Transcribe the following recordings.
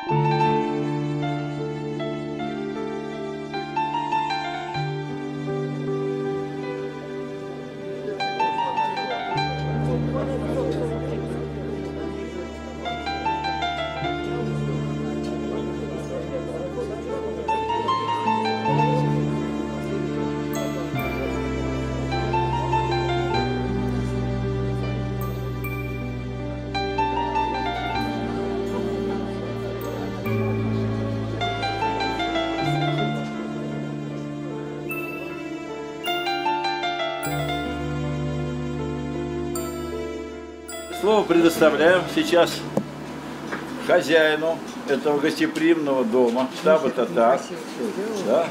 Слово предоставляем сейчас хозяину этого гостеприимного дома, штаба татар, да,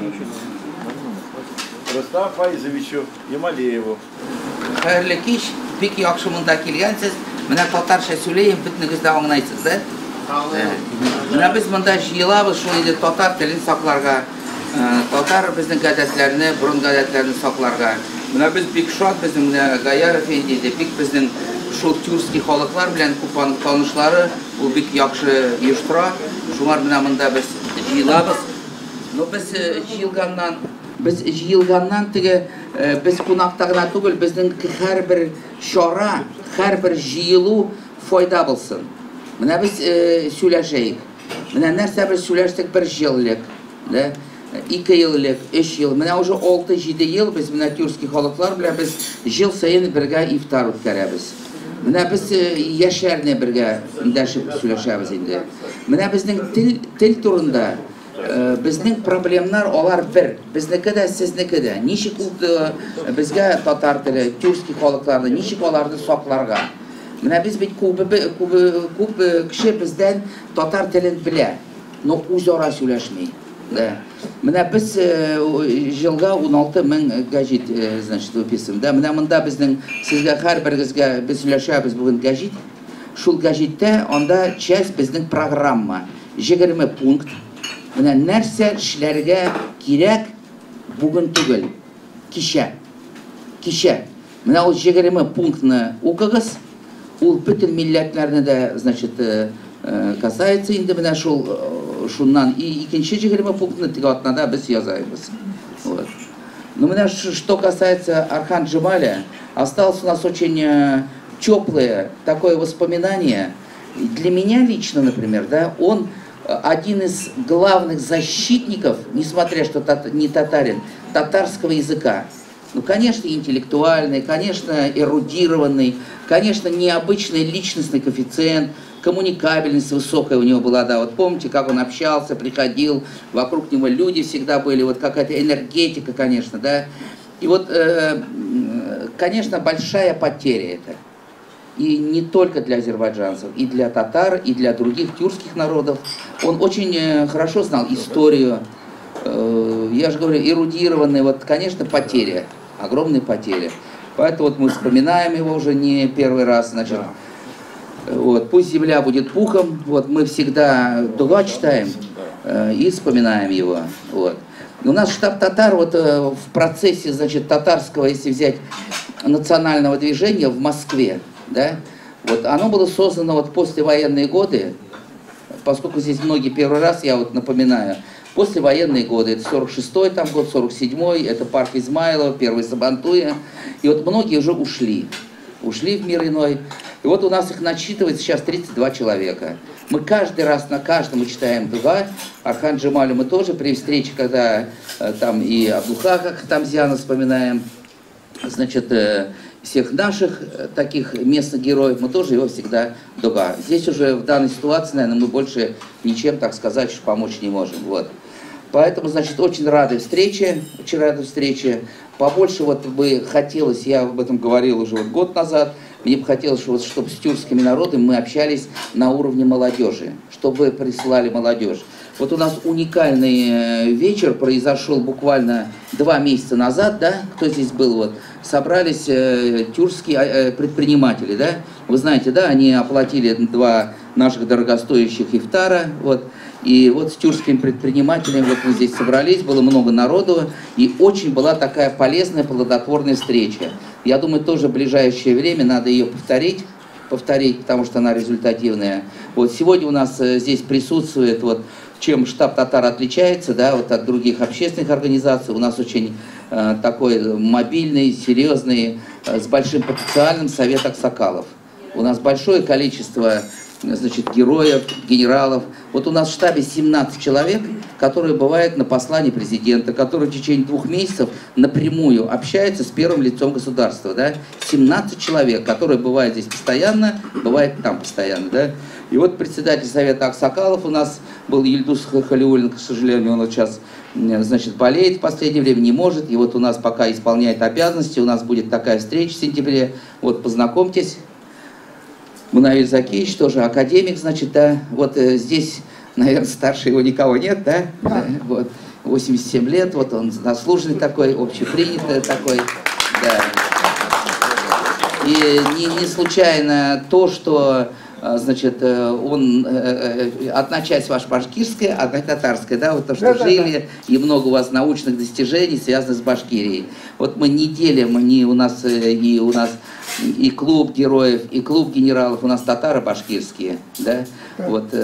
Рустам Файзовичу Ямалееву. Xayrli kech, bek yaxshi munda kelgansiz. Mana tatarcha so'rayim, bitningizda anlaysiz, da? Mana biz munda yig'ilamiz, shu yerda tatar tilini saqlarga, tatar bizning odatlarini, burungi odatlarini saqlarga. Mana biz bek shod bizning Gayarov endi, bek bizning shu turskiy xalqlar bilan ko'p tanishlari, u bek yaxshi uyushtira. Shular bilan munda biz yig'ilamiz. No biz yig'ilgandan tege biz qonaqda gina tugul, bizning har bir shora, har bir yig'ilu foyda bo'lsin. Mana biz сөйләшәйек. Mana нәрсә bir сөйләштек bir yillik, да? 2 yillik, 3 yil. Mana уже 6-7 yil biz mana turskiy xalqlar bilan biz yil sayin birga iftar o'tkazamiz. Mana biz яшәрне birga dashib сөйләшәбез инде. Mana bizning til turында bizning problemlar olar bir. Bizniki de, sizniki de. Nishik bizga tatar tili, turskiy xalqlarni nishik olarni saqlarga. Mana biz bit ko'p kishi bizdan tatar tilini bilar, но o'zaro сөйләшмей. Mana biz yilga 16 ming gazet, значит, o'pisim. Mana bunda bizning sizga har biringizga biz сөйләшәбез bugun gazet. Shul gazetda onda часть bizning programma 20 punkt. Mana нәрсә эшләргә кирәк бүген түгел, кичә. Mana ул 20 пунктны укыгыз. Ул бүтән милләтләрне дә, значит, касается инде менә шуннан икенче 20 пунктны теге атнада без язабыз. Вот. Но менә что касается Архан Джамаля, осталось у нас очень теплое такое воспоминание. Для меня лично, например, да, он один из главных защитников, несмотря что не татарин, татарского языка. Ну, конечно, интеллектуальный, конечно, эрудированный, конечно, необычный личностный коэффициент, коммуникабельность высокая у него была, да, вот помните, как он общался, приходил, вокруг него люди всегда были, вот какая-то энергетика, конечно, да. И вот, конечно, большая потеря это. И не только для азербайджанцев, и для татар, и для других тюркских народов. Он очень хорошо знал историю, я же говорю, эрудированный, вот, конечно, потеря, огромные потери. Поэтому вот мы вспоминаем его уже не первый раз, значит, вот, пусть земля будет пухом, вот, мы всегда дуга читаем и вспоминаем его, вот. У нас штаб татар, вот, в процессе, значит, татарского, если взять, национального движения в Москве, да, вот, оно было создано вот послевоенные годы, поскольку здесь многие первый раз, я вот напоминаю, послевоенные годы, это 46-й там год, 47-й, это парк Измайлова, первый Сабантуя, и вот многие уже ушли в мир иной, и вот у нас их насчитывается сейчас 32 человека. Мы каждый раз на каждом мы читаем дуга, Архан Джамалю мы тоже при встрече, когда там и Абдулхака Хамзяна вспоминаем, значит, всех наших таких местных героев, мы тоже его всегда дуга. Здесь уже в данной ситуации, наверное, мы больше ничем, так сказать, помочь не можем. Вот. Поэтому, значит, очень рады встрече, очень рады встрече. Побольше вот бы хотелось, я об этом говорил уже вот год назад, мне бы хотелось, чтобы с тюркскими народами мы общались на уровне молодежи, чтобы присылали молодежь. Вот у нас уникальный вечер произошел буквально 2 месяца назад, да, кто здесь был, вот, собрались тюркские предприниматели, да, вы знаете, да, они оплатили 2 наших дорогостоящих ифтара, вот, и вот с тюркскими предпринимателями вот мы здесь собрались, было много народу, и очень была такая полезная, плодотворная встреча. Я думаю, тоже в ближайшее время надо ее повторить, потому что она результативная. Вот сегодня у нас здесь присутствует, вот, чем штаб «Татар» отличается, да, вот от других общественных организаций. У нас очень такой мобильный, серьезный, с большим потенциалом совет аксакалов. У нас большое количество, значит, героев, генералов. Вот у нас в штабе 17 человек, которые бывают на послании президента, которые в течение 2 месяцев напрямую общаются с первым лицом государства. Да? 17 человек, которые бывают здесь постоянно, бывают там постоянно. Да? И вот председатель совета аксакалов у нас был Ильдус Халиуллин, к сожалению, он вот сейчас, значит, болеет в последнее время, не может. И вот у нас пока исполняет обязанности, у нас будет такая встреча в сентябре. Вот познакомьтесь. Мунавир Закиевич, тоже академик, значит, да, вот здесь, наверное, старше его никого нет, да, вот, 87 лет, вот он заслуженный такой, общепринятый такой, да. И не случайно то, что, значит, он, одна часть ваша башкирская, одна татарская, да, вот то, что жили, и много у вас научных достижений, связанных с Башкирией. Вот мы не делим, у нас и клуб героев, и клуб генералов, у нас татары башкирские, да. Вот,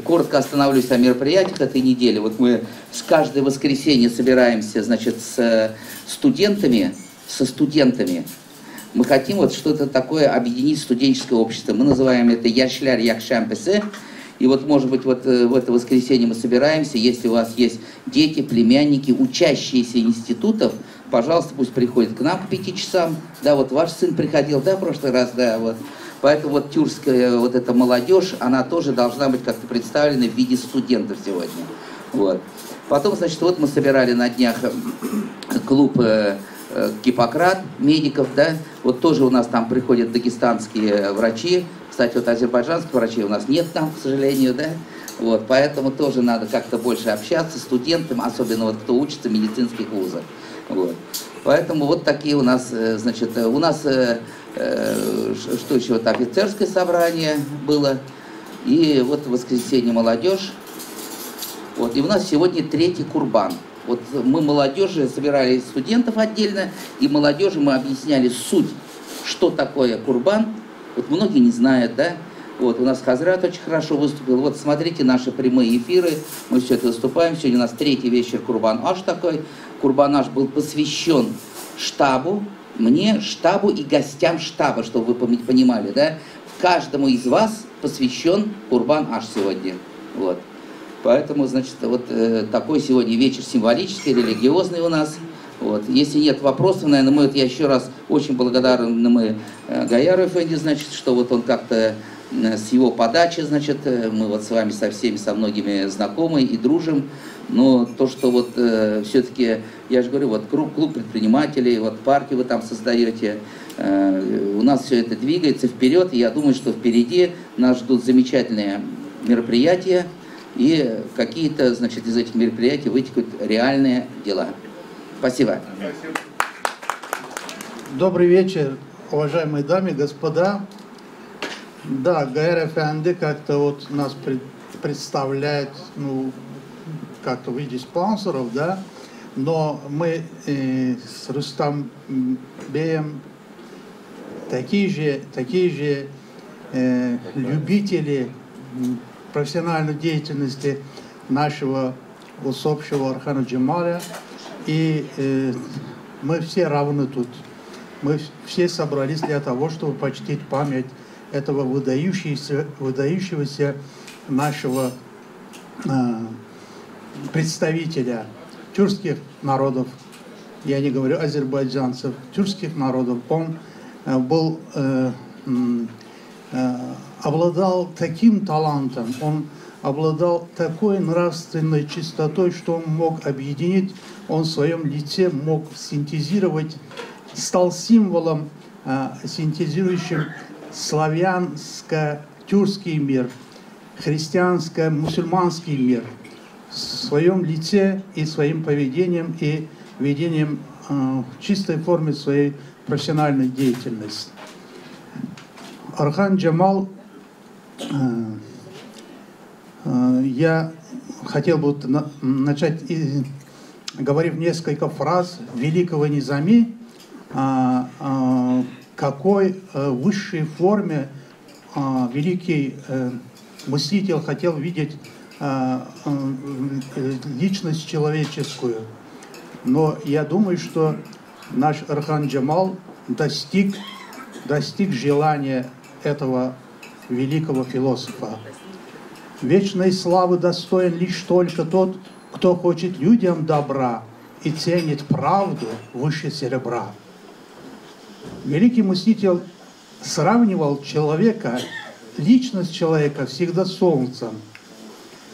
коротко остановлюсь о мероприятиях этой недели. Вот мы с каждое воскресенье собираемся, значит, со студентами. Мы хотим вот что-то такое объединить студенческое общество. Мы называем это Яшляр Якшампесе. И вот, может быть, вот в это воскресенье мы собираемся. Если у вас есть дети, племянники, учащиеся институтов, пожалуйста, пусть приходят к нам к 5 часам. Да, вот ваш сын приходил, да, в прошлый раз, да, вот. Поэтому вот тюркская вот эта молодежь, она тоже должна быть как-то представлена в виде студентов сегодня. Вот. Потом, значит, вот мы собирали на днях клуб Гиппократ, медиков, да, вот тоже у нас там приходят дагестанские врачи, кстати, вот азербайджанских врачей у нас нет там, к сожалению, да, вот, поэтому тоже надо как-то больше общаться с студентами, особенно вот кто учится в медицинских вузах, вот, поэтому вот такие у нас, значит, у нас, что еще, вот офицерское собрание было, и вот в воскресенье молодежь, вот, и у нас сегодня 3-й Курбан. Вот мы молодежи собирали студентов отдельно, и молодежи мы объясняли суть, что такое Курбан. Вот многие не знают, да? Вот у нас Хазрат очень хорошо выступил. Вот смотрите наши прямые эфиры, мы все это выступаем. Сегодня у нас 3-й вечер Курбан-Аш такой. Курбан-Аш был посвящен штабу, мне, штабу и гостям штаба, чтобы вы понимали, да? Каждому из вас посвящен Курбан-Аш сегодня. Вот. Поэтому, значит, вот такой сегодня вечер символический, религиозный у нас. Вот. Если нет вопросов, наверное, я еще раз очень благодарны Гаяру Эфенди, значит, что вот он как-то с его подачи, значит, мы вот с вами со всеми, со многими знакомы и дружим. Но то, что вот все-таки, я же говорю, вот клуб предпринимателей, вот парки вы там создаете, у нас все это двигается вперед, и я думаю, что впереди нас ждут замечательные мероприятия. И какие-то, значит, из этих мероприятий вытекут реальные дела. Спасибо. Добрый вечер, уважаемые дамы и господа. Да, Гайар Эфенди как-то вот нас представляет, ну, как-то в виде спонсоров, да, но мы с Рустам Беем такие же любители профессиональной деятельности нашего усопшего Орхана Джамаля. И мы все равны тут. Мы все собрались для того, чтобы почтить память этого выдающегося нашего представителя тюркских народов. Я не говорю азербайджанцев, тюркских народов. Он был... обладал таким талантом, он обладал такой нравственной чистотой, что он мог объединить, он в своем лице мог синтезировать, стал символом, синтезирующим славянско-тюркский мир, христианско-мусульманский мир в своем лице и своим поведением и ведением чистой формы своей профессиональной деятельности. Орхан Джамал, я хотел бы начать, говорив несколько фраз великого Низами, какой высшей форме великий мыслитель хотел видеть личность человеческую. Но я думаю, что наш Орхан Джамал достиг желания этого великого философа. Вечной славы достоин лишь только тот, кто хочет людям добра и ценит правду выше серебра. Великий мыслитель сравнивал человека, личность человека всегда с солнцем.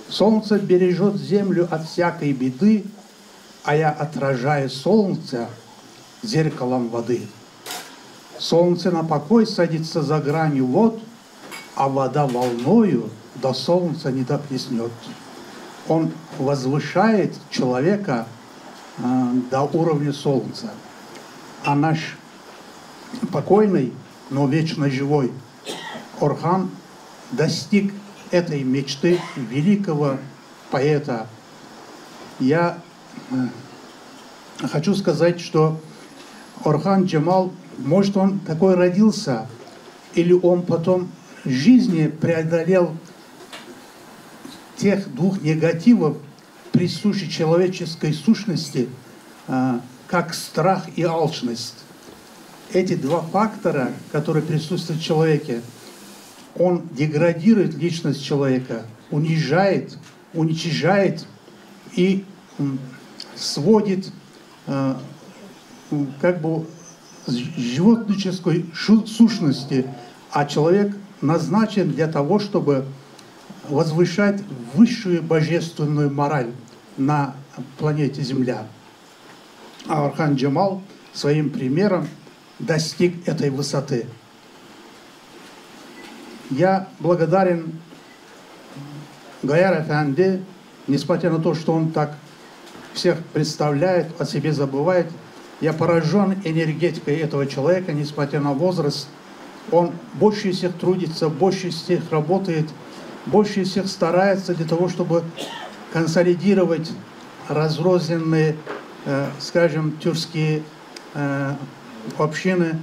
Солнце бережет землю от всякой беды, а я отражаю солнце зеркалом воды. Солнце на покой садится за гранью вод, а вода волною до солнца не доплеснет. Он возвышает человека до уровня солнца. А наш покойный, но вечно живой Орхан достиг этой мечты великого поэта. Я хочу сказать, что Орхан Джамал, может, он такой родился, или он потом в жизни преодолел тех двух негативов, присущих человеческой сущности, как страх и алчность. Эти два фактора, которые присутствуют в человеке, он деградирует личность человека, унижает, уничижает и сводит как бы животнической сущности, а человек назначен для того, чтобы возвышать высшую божественную мораль на планете Земля. А Орхан Джамал своим примером достиг этой высоты. Я благодарен Гаяр Эфенди, несмотря на то, что он так всех представляет, о себе забывает. Я поражен энергетикой этого человека, несмотря на возраст. Он больше всех трудится, больше всех работает, больше всех старается для того, чтобы консолидировать разрозненные, скажем, тюркские общины.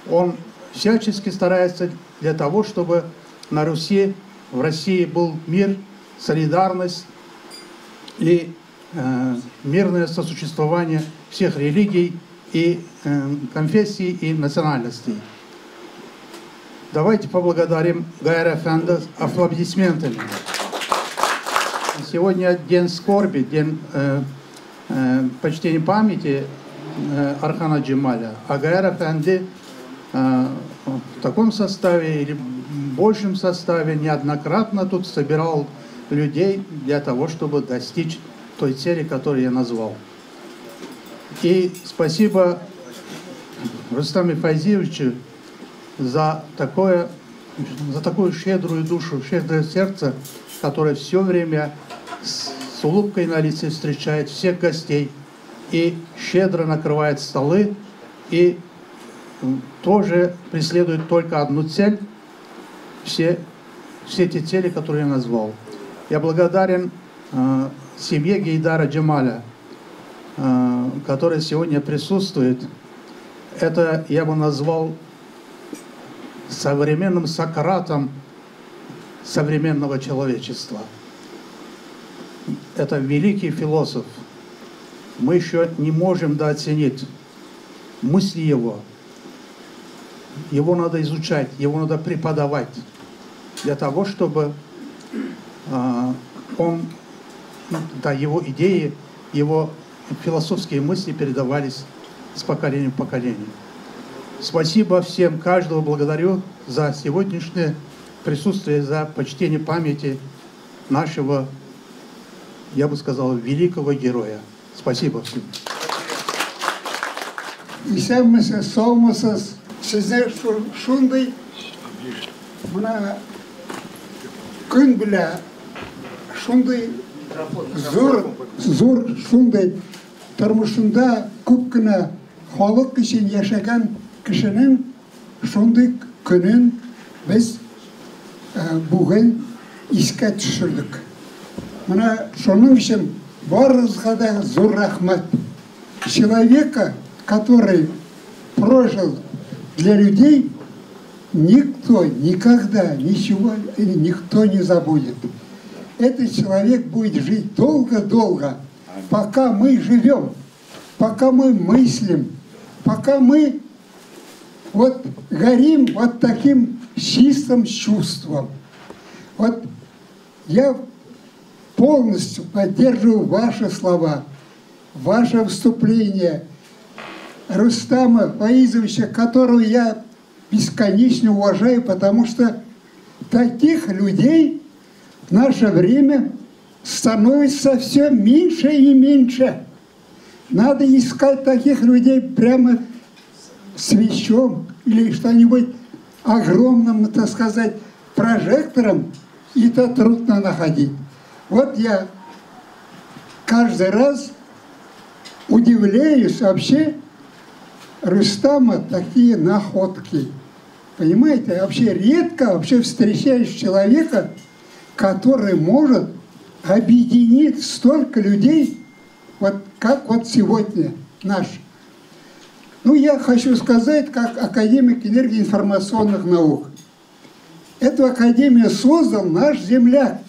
Он всячески старается для того, чтобы на Руси, в России был мир, солидарность и мирное сосуществование всех религий и конфессий и национальностей. Давайте поблагодарим Гаяра Эфенди аплодисментами. Сегодня день скорби, день почтения памяти Орхана Джамаля. А Гаяр Эфенди в таком составе или большем составе неоднократно тут собирал людей для того, чтобы достичь той цели, которую я назвал. И спасибо Рустаму Файзиевичу за такую щедрую душу, щедрое сердце, которое все время с улыбкой на лице встречает всех гостей и щедро накрывает столы, и тоже преследует только одну цель, все те цели, которые я назвал. Я благодарен семье Гейдара Джамаля, которая сегодня присутствует. Это я бы назвал современным Сократом современного человечества. Это великий философ. Мы еще не можем недооценить мысли его. Его надо изучать, его надо преподавать для того, чтобы его идеи, его философские мысли передавались с поколения в поколение. Спасибо всем, каждого благодарю за сегодняшнее присутствие, за почтение памяти нашего, я бы сказал, великого героя. Спасибо всем. Исәнмесез, саумысыз, сездер шундай мына көн белә шундай зур шундай тормышында күп кенә халык өчен яшәгән кешенең шундай көнен без бүген искә төшердек. Менә шуның өчен барыгызга да зур рәхмәт. Человека, который прожил для людей, никто никогда ничего, никто не забудет. Этот человек будет жить долго-долго, пока мы живем, пока мы мыслим, пока мы вот горим вот таким чистым чувством. Вот я полностью поддерживаю ваши слова, ваше вступление Рустама Фаизовича, которого я бесконечно уважаю, потому что таких людей в наше время становится все меньше и меньше. Надо искать таких людей прямо с мечом или что-нибудь огромным, так сказать, прожектором, и это трудно находить. Вот я каждый раз удивляюсь вообще Рустама такие находки. Понимаете, вообще редко вообще встречаешь человека, который может объединить столько людей, вот как вот сегодня наш. Ну, я хочу сказать, как академик энергоинформационных наук. Эту академию создал наш земляк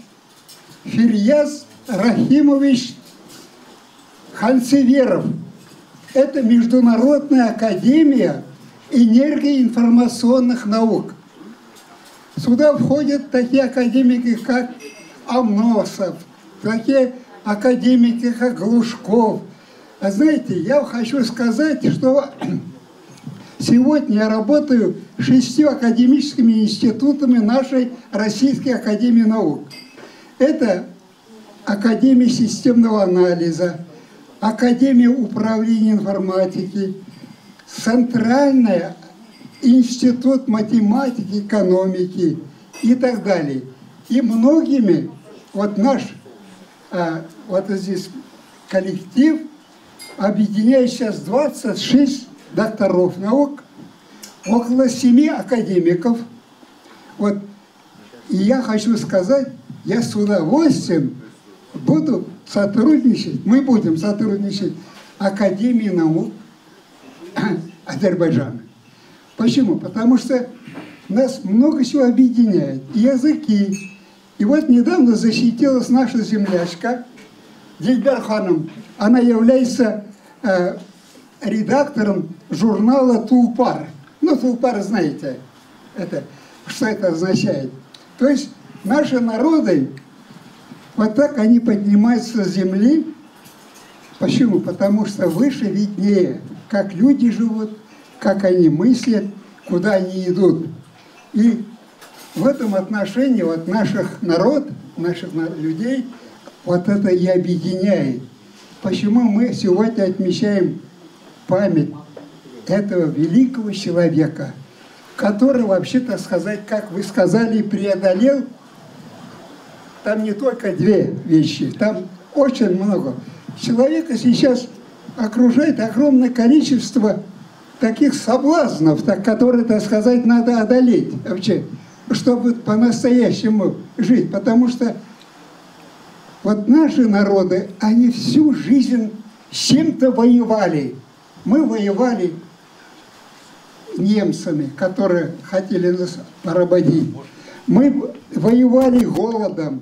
Фирьяз Рахимович Ханцеверов. Это Международная академия энергоинформационных наук. Сюда входят такие академики, как Амносов, такие академики, как Глушков. А знаете, я хочу сказать, что сегодня я работаю 6 академическими институтами нашей Российской академии наук. Это Академия системного анализа, Академия управления информатики, Центральный институт математики, экономики и так далее. И многими, вот наш, вот здесь коллектив, объединяет сейчас 26 докторов наук, около 7 академиков. Вот. И я хочу сказать, я с удовольствием буду сотрудничать, мы будем сотрудничать Академией наук Азербайджана. Почему? Потому что нас много чего объединяет. И языки. И вот недавно защитилась наша землячка Дильбер Ханым. Она является редактором журнала «Тулпар». Ну, «Тулпар» знаете, что это означает. То есть наши народы, вот так они поднимаются с земли. Почему? Потому что выше виднее, как люди живут, как они мыслят, куда они идут. И в этом отношении вот наших людей, вот это и объединяет. Почему мы сегодня отмечаем память этого великого человека, который, вообще, так сказать, как вы сказали, преодолел, там не только 2 вещи, там очень много. Человека сейчас окружает огромное количество таких соблазнов, которые, так сказать, надо одолеть вообще, чтобы по-настоящему жить. Потому что вот наши народы, они всю жизнь с чем-то воевали. Мы воевали немцами, которые хотели нас поработить. Мы воевали голодом.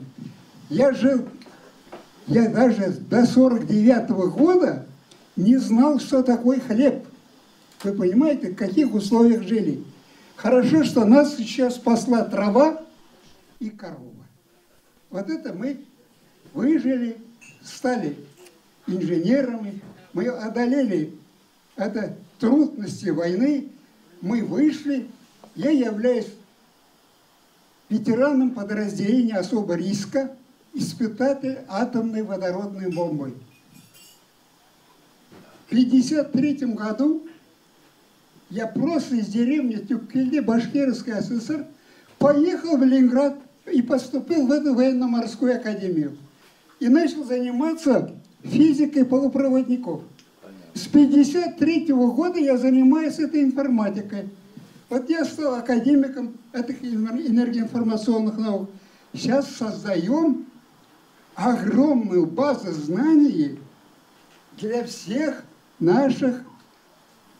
Я даже до 49-го года не знал, что такое хлеб. Вы понимаете, в каких условиях жили? Хорошо, что нас сейчас спасла трава и корова. Вот это мы выжили, стали инженерами, мы одолели это трудности войны, мы вышли. Я являюсь ветераном подразделения особого риска, испытатель атомной водородной бомбы. В 1953 году я просто из деревни Тюпкельде, Башкирской ССР, поехал в Ленинград и поступил в эту военно-морскую академию. И начал заниматься физикой полупроводников. С 1953 года я занимаюсь этой информатикой. Вот я стал академиком этих энергоинформационных наук. Сейчас создаем огромную базу знаний для всех наших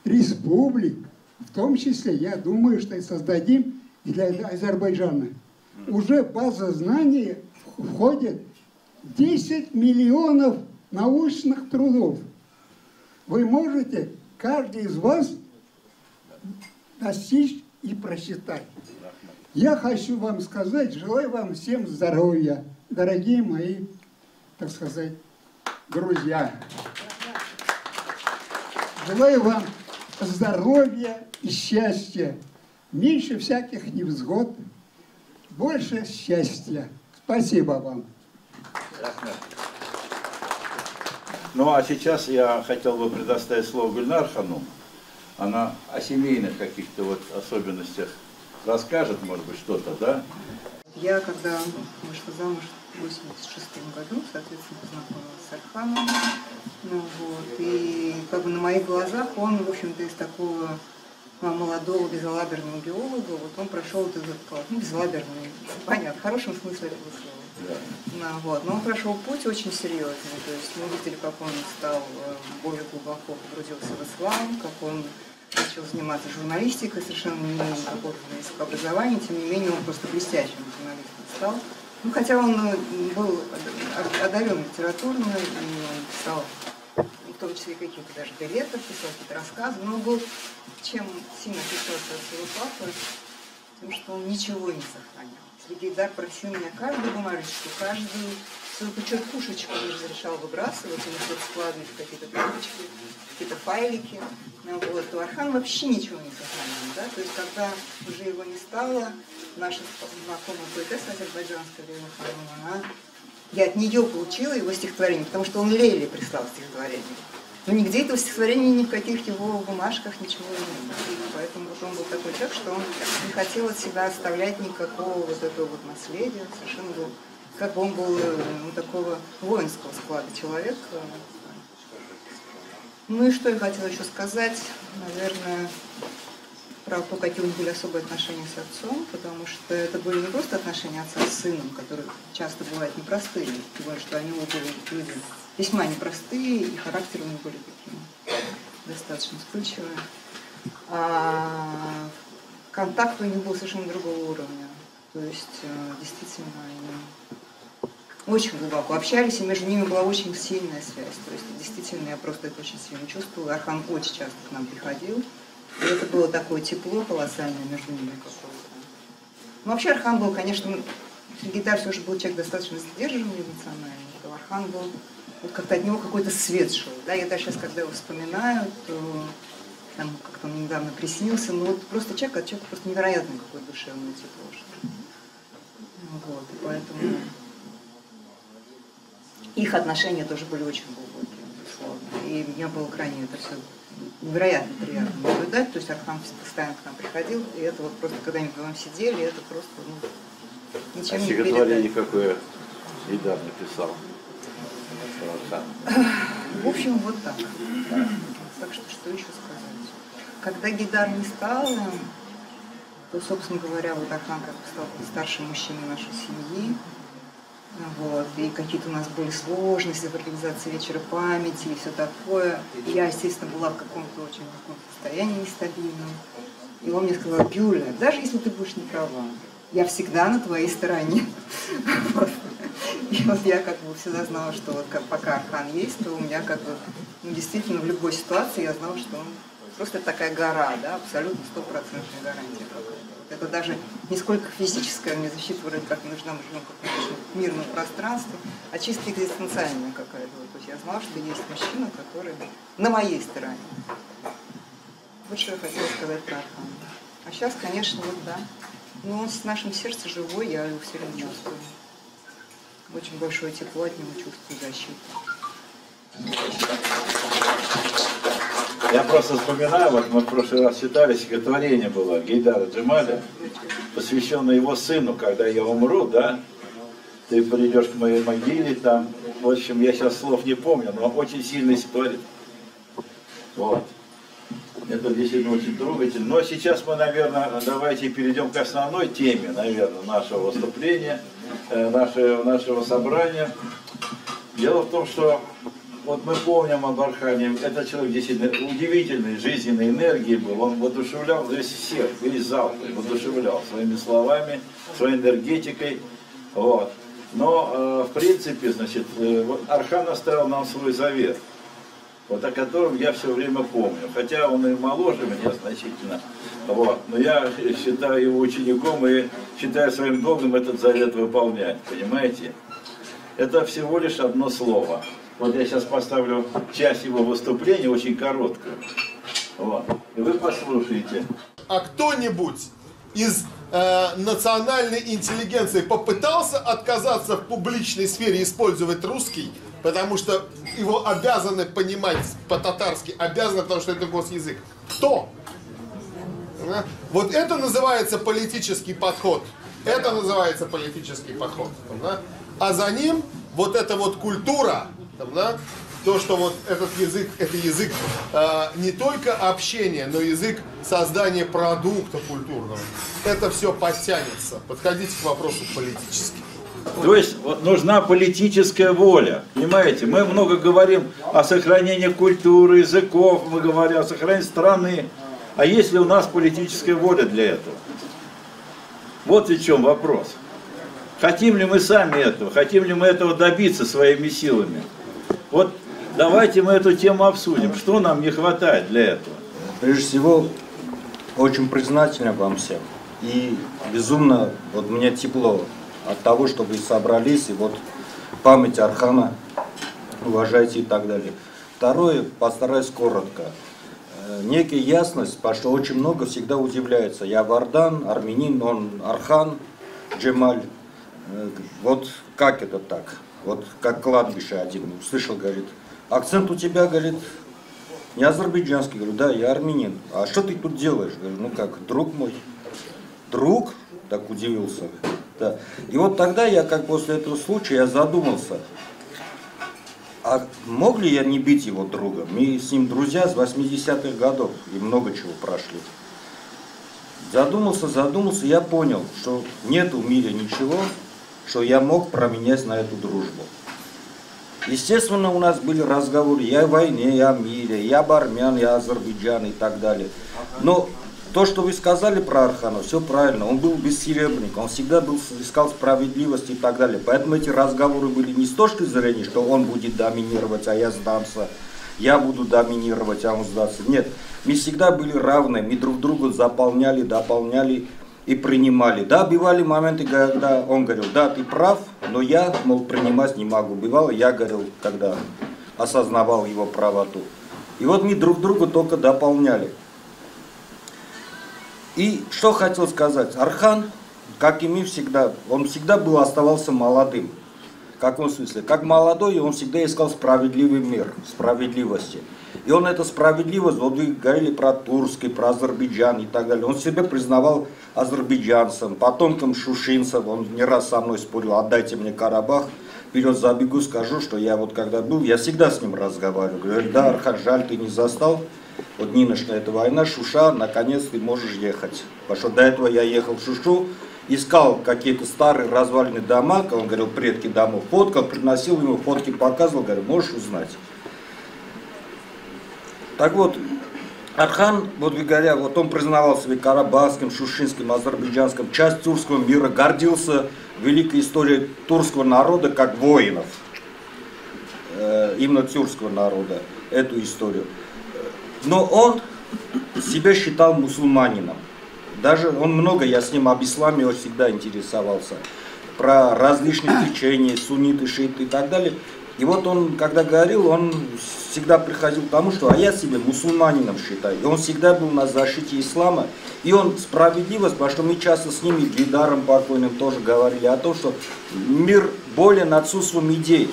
республик, В том числе, я думаю, что и создадим и для Азербайджана. Уже база знаний входит 10 миллионов научных трудов. Вы можете, каждый из вас, достичь и прочитать. Я хочу вам сказать, желаю вам всем здоровья, дорогие мои, так сказать, друзья. Желаю вам здоровья и счастья, меньше всяких невзгод, больше счастья. Спасибо вам. Ну а сейчас я хотел бы предоставить слово Гульнар Ханум. Она о семейных каких-то вот особенностях расскажет, может быть, что-то, да? Я, когда вышла замуж в 1986 году, соответственно, познакомилась с Арханом. Ну, вот, и как бы на моих глазах он, в общем-то, из такого молодого, безалаберного геолога, вот он прошел вот этот, ну, безалаберный, понятно, в хорошем смысле этого слова. Да. Ну, вот, но он прошел путь очень серьезный, то есть мы видели, как он стал более глубоко погрузился в ислам, как он начал заниматься журналистикой, совершенно не имея никакого журналистского образования, тем не менее он просто блестящим журналистом стал. Ну, хотя он был одарен литературно, и он писал, в том числе какие-то даже билеты, писал какие-то рассказы, но он был, чем сильно отличался от своего папы, тем, что он ничего не сохранял. Гейдар просил меня каждую бумажечку, каждую свою почеркушечку не разрешал выбрасывать, или что-то складывать в какие-то трубочки, какие-то файлики. Ну, вот. То Архан вообще ничего не сохранил. Да? То есть, когда уже его не стало, наша знакомая поэтесса азербайджанская Лейла Ханум, я от нее получила его стихотворение, потому что он Лейле прислал стихотворение. Но нигде этого стихотворения, ни в каких его бумажках, ничего не было. Поэтому вот он был такой человек, что он не хотел от себя оставлять никакого вот этого вот наследия. Совершенно был, как бы он был ну, такого воинского склада человек. Ну и что я хотела еще сказать, наверное, про то, какие у них были особые отношения с отцом, потому что это были не просто отношения отца с сыном, которые часто бывают непростые, тем более, что они оба были люди весьма непростые, и характеры у них были такие достаточно вспыльчивые. А контакт у них был совершенно другого уровня. То есть, действительно, они очень глубоко общались, и между ними была очень сильная связь. То есть, действительно, я просто это очень сильно чувствовала. Архан очень часто к нам приходил. И это было такое тепло колоссальное между ними какое-то. Ну, вообще Архан был, конечно, Гейдар все же был человек достаточно сдержанный эмоционально. Архан был, вот как-то от него какой-то свет шел. Да? Я даже сейчас, когда его вспоминаю, то там как-то он недавно приснился, но вот просто от человека просто невероятное какое-то душевное тепло шло. Вот, и поэтому их отношения тоже были очень глубокие, безусловно. И мне было крайне это все невероятно приятно наблюдать. То есть Архан постоянно к нам приходил, и это вот просто, когда мы вдвоем сидели, это просто, ну, ничем не передать. Стихотворение какое Гейдар написал. В общем, вот так. Так что еще сказать? Когда Гейдар не стал, то, собственно говоря, вот Архан как бы стал старшим мужчиной нашей семьи. Вот, и какие-то у нас были сложности в организации вечера памяти и все такое. И я, естественно, была в каком-то очень таком состоянии нестабильном. И он мне сказал: Гюля, даже если ты будешь не права, я всегда на твоей стороне. И вот я как бы всегда знала, что вот пока Архан есть, то у меня как бы, ну, действительно в любой ситуации я знала, что он просто такая гора, да, абсолютно стопроцентная гарантия какая-то. Это даже не сколько физическая мне защита, вроде как нужна, мы живем в каком-то мирном пространстве, а чисто экзистенциальная какая-то. То есть я знала, что есть мужчина, который на моей стороне. Вот что я хотела сказать про Архана. А сейчас, конечно, вот да. Но он с нашим сердцем живой, я его все время чувствую. Очень большое тепло от него чувствую, защиту. Я просто вспоминаю, вот мы в прошлый раз читали, стихотворение было Гейдара Джемаля, посвященное его сыну, когда я умру, да, ты придешь к моей могиле, там, в общем, я сейчас слов не помню, но очень сильное стихотворение. Вот. Это действительно очень трогательно. Но сейчас мы, наверное, давайте перейдем к основной теме, наверное, нашего выступления, нашего собрания. Дело в том, что вот мы помним об Архане, этот человек действительно удивительной жизненной энергии был, он воодушевлял здесь всех, весь зал воодушевлял своими словами, своей энергетикой, вот. Но, в принципе, значит, Архан оставил нам свой завет, вот о котором я все время помню, хотя он и моложе меня значительно, вот, но я считаю его учеником и считаю своим долгом этот завет выполнять, понимаете? Это всего лишь одно слово. Вот я сейчас поставлю часть его выступления, очень короткую. Вот. И вы послушаете. А кто-нибудь из национальной интеллигенции попытался отказаться в публичной сфере использовать русский, потому что его обязаны понимать по-татарски, обязаны, потому что это госязык? Кто? Вот это называется политический подход. Это называется политический подход. А за ним вот эта вот культура, да, то, что вот этот язык, это язык не только общения, но язык создания продукта культурного. Это все подтянется. Подходите к вопросу политически. То есть вот нужна политическая воля. Понимаете, мы много говорим о сохранении культуры, языков, мы говорим о сохранении страны. А есть ли у нас политическая воля для этого? Вот в чем вопрос. Хотим ли мы сами этого? Хотим ли мы этого добиться своими силами? Вот давайте мы эту тему обсудим. Что нам не хватает для этого? Прежде всего, очень признателен вам всем. И безумно, вот мне тепло от того, что вы собрались, и вот память Архана уважайте и так далее. Второе, постараюсь коротко. Некая ясность, потому что очень много всегда удивляется. Я вардан, армянин, он Архан, Джемаль. Вот как это так? Вот как кладбище один услышал, говорит, акцент у тебя, говорит, не азербайджанский. Говорю, да, я армянин. А что ты тут делаешь? Говорю, ну как, друг мой. Друг? Так удивился. Да. И вот тогда я, как после этого случая, я задумался, а мог ли я не быть его другом? Мы с ним друзья с 80-х годов и много чего прошли. Задумался, я понял, что нет в мире ничего, что я мог променять на эту дружбу. Естественно, у нас были разговоры и о войне, и о мире, и об армян, и о Азербайджане и так далее. Но то, что вы сказали про Архана, все правильно. Он был бессеребренник, он всегда искал справедливости и так далее. Поэтому эти разговоры были не с точки зрения, что он будет доминировать, а я сдамся. Я буду доминировать, а он сдастся. Нет, мы всегда были равны, мы друг друга заполняли, дополняли и принимали. Да, бывали моменты, когда он говорил, да, ты прав, но я, мол, принимать не могу. Бывало, я говорил, когда осознавал его правоту. И вот мы друг друга только дополняли. И что хотел сказать, Архан, как и мы всегда, он всегда оставался молодым. В каком смысле? Как молодой, он всегда искал справедливый мир, справедливости. И он эту справедливость, вот вы говорили про Турский, про Азербайджан и так далее, он себя признавал азербайджанцем, потомком шушинцев, он не раз со мной спорил, отдайте мне Карабах, вперед забегу, скажу, что я вот когда был, я всегда с ним разговариваю, говорю, да, Архан, жаль, ты не застал, вот нынешняя эта война, Шуша, наконец ты можешь ехать, потому что до этого я ехал в Шушу, искал какие-то старые развалины дома, как он говорил, предки домов, фоткал, приносил ему фотки, показывал, говорю, можешь узнать. Так вот, Архан, вот вы говоря, вот он признавал себя карабахским, шушинским, азербайджанским, часть тюркского мира, гордился великой историей тюркского народа как воинов, именно тюркского народа, эту историю. Но он себя считал мусульманином. Даже он много, я с ним об исламе он всегда интересовался, про различные течения, сунниты, шииты и так далее. И вот он, когда говорил, он всегда приходил к тому, что а я себя мусульманином считаю. И он всегда был на защите ислама. И он справедливость, потому что мы часто с ними, Гейдаром покойным, тоже говорили о том, что мир болен отсутствием идей.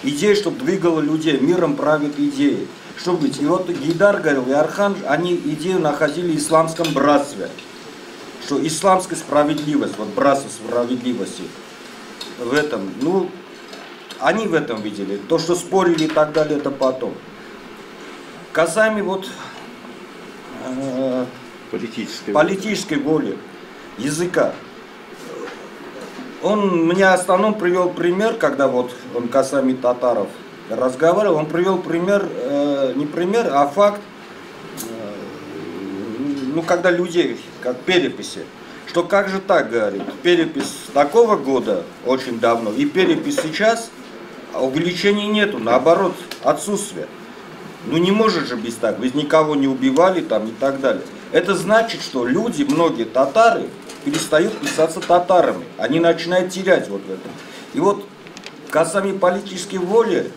Идей, чтобы двигало людей, миром правит идеи. Что быть? И вот Гейдар говорил, и Архан, они идею находили в исламском братстве. Что исламская справедливость, вот братство справедливости в этом, ну, они в этом видели. То, что спорили и так далее, это касаемо вот политической воли, языка. Он мне в основном привел пример, когда вот он касаемо татаров, разговаривал, он привел пример, не пример, а факт, ну, когда людей, как переписи, что как же так, говорит, перепись такого года очень давно и перепись сейчас, увеличения нету, наоборот, отсутствие. Ну не может же быть так, вы никого не убивали там и так далее. Это значит, что люди, многие татары, перестают писаться татарами, они начинают терять вот это. И вот касаемо политической воли,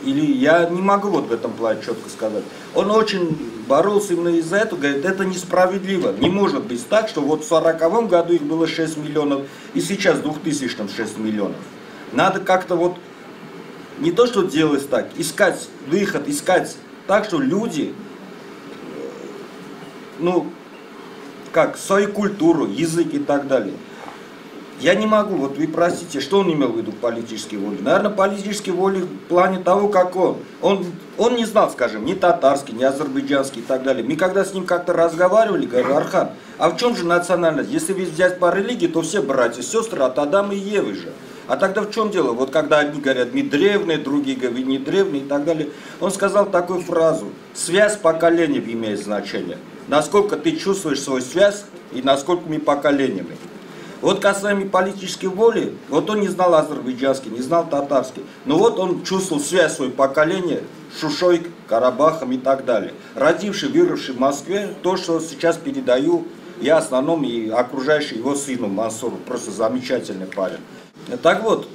или я не могу вот в этом плане четко сказать, он очень боролся именно из-за этого, говорит, это несправедливо. Не может быть так, что вот в 1940 году их было 6 миллионов, и сейчас в 2000-м 6 миллионов. Надо как-то вот, не то что делать так, искать выход, искать так, что люди, ну, как, свою культуру, язык и так далее. Я не могу, вот вы простите, что он имел в виду политической воли? Наверное, политической воли в плане того, как он не знал, скажем, ни татарский, ни азербайджанский и так далее. Мы когда с ним как-то разговаривали, говорю, Архан, а в чем же национальность? Если вы взять по религии, то все братья, сестры от Адама и Евы же. А тогда в чем дело? Вот когда одни говорят, мы древние, другие говорят, не древние и так далее. Он сказал такую фразу, связь поколений имеет значение. Насколько ты чувствуешь свою связь и насколькими поколениями. Вот касаемо политической воли, вот он не знал азербайджанский, не знал татарский, но вот он чувствовал связь своего поколения с Шушой, Карабахом и так далее. Родивший, выросший в Москве, то, что сейчас передаю я основном и окружающий его сыну Мансуру, просто замечательный парень. Так вот,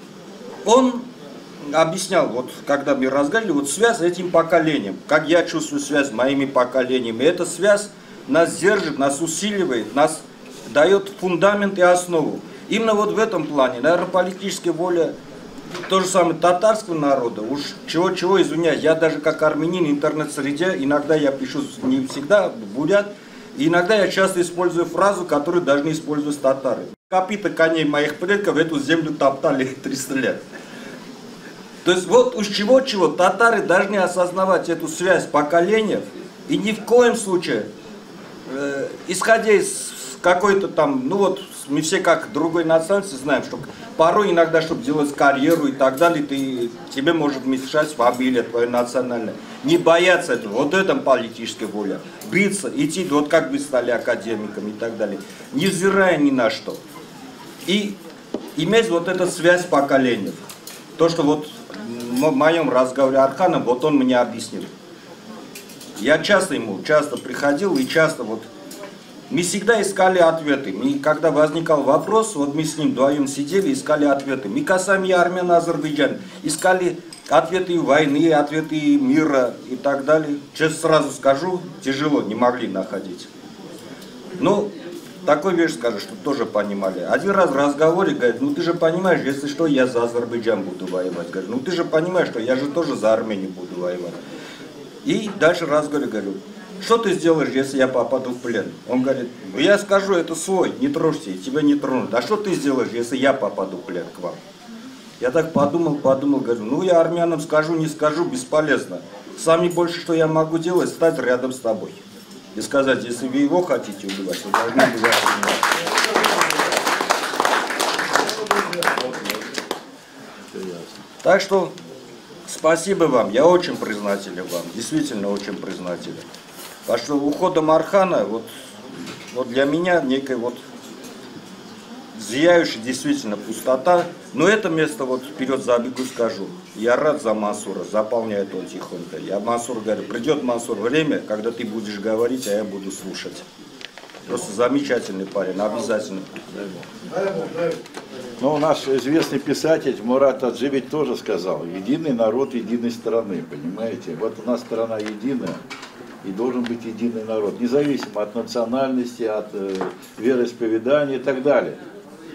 он объяснял, вот когда мы разговаривали, вот связь с этим поколением, как я чувствую связь с моими поколениями, эта связь нас держит, нас усиливает, нас дает фундамент и основу. Именно вот в этом плане, наверное, политическая воля то же самое татарского народа, уж чего-чего, извиняюсь, я даже как армянин в интернет-среде, иногда я пишу, не всегда, бурят, и иногда я часто использую фразу, которую должны использовать татары. Копыта коней моих предков эту землю топтали 300 лет. То есть вот уж чего-чего, татары должны осознавать эту связь поколений, и ни в коем случае, исходя из какой-то там, ну вот, мы все как другой национальности знаем, что порой иногда, чтобы делать карьеру и так далее, тебе может мешать фамилия твоя национальная. Не бояться этого, вот это политическая воля. Биться, идти, вот как вы стали академиком и так далее. Невзирая ни на что. И иметь вот эту связь поколений. То, что вот в моем разговоре Арханом, вот он мне объяснил. Я часто приходил и часто вот мы всегда искали ответы. Когда возникал вопрос, вот мы с ним вдвоем сидели, искали ответы. Мы касаемо армян, Азербайджан, искали ответы войны, ответы мира и так далее. Честно сразу скажу, тяжело, не могли находить. Ну, такую вещь скажу, чтобы тоже понимали. Один раз в разговоре говорит, ну ты же понимаешь, если что, я за Азербайджан буду воевать. Говорит, ну ты же понимаешь, что я же тоже за Армению буду воевать. И дальше в разговоре говорю, что ты сделаешь, если я попаду в плен? Он говорит, ну я скажу, это свой, не трожьте, тебя не тронут. А что ты сделаешь, если я попаду в плен к вам? Я так подумал, говорю, ну я армянам скажу, не скажу, бесполезно. Самое больше, что я могу делать, стать рядом с тобой. И сказать, если вы его хотите убивать, вы должны убивать меня. Так что спасибо вам, я очень признателен вам, действительно очень признателен. Потому что уходом Архана, вот для меня некая вот зияющая действительно пустота. Но это место, вот вперед забегу скажу, я рад за Мансура, заполняет он тихонько. Я Мансуру говорю, придет, Мансур, время, когда ты будешь говорить, а я буду слушать. Просто замечательный парень, обязательно. Ну, у нас известный писатель Мурат Аджи ведь тоже сказал, единый народ единой страны, понимаете? Вот у нас страна единая, и должен быть единый народ, независимо от национальности, от вероисповедания и так далее.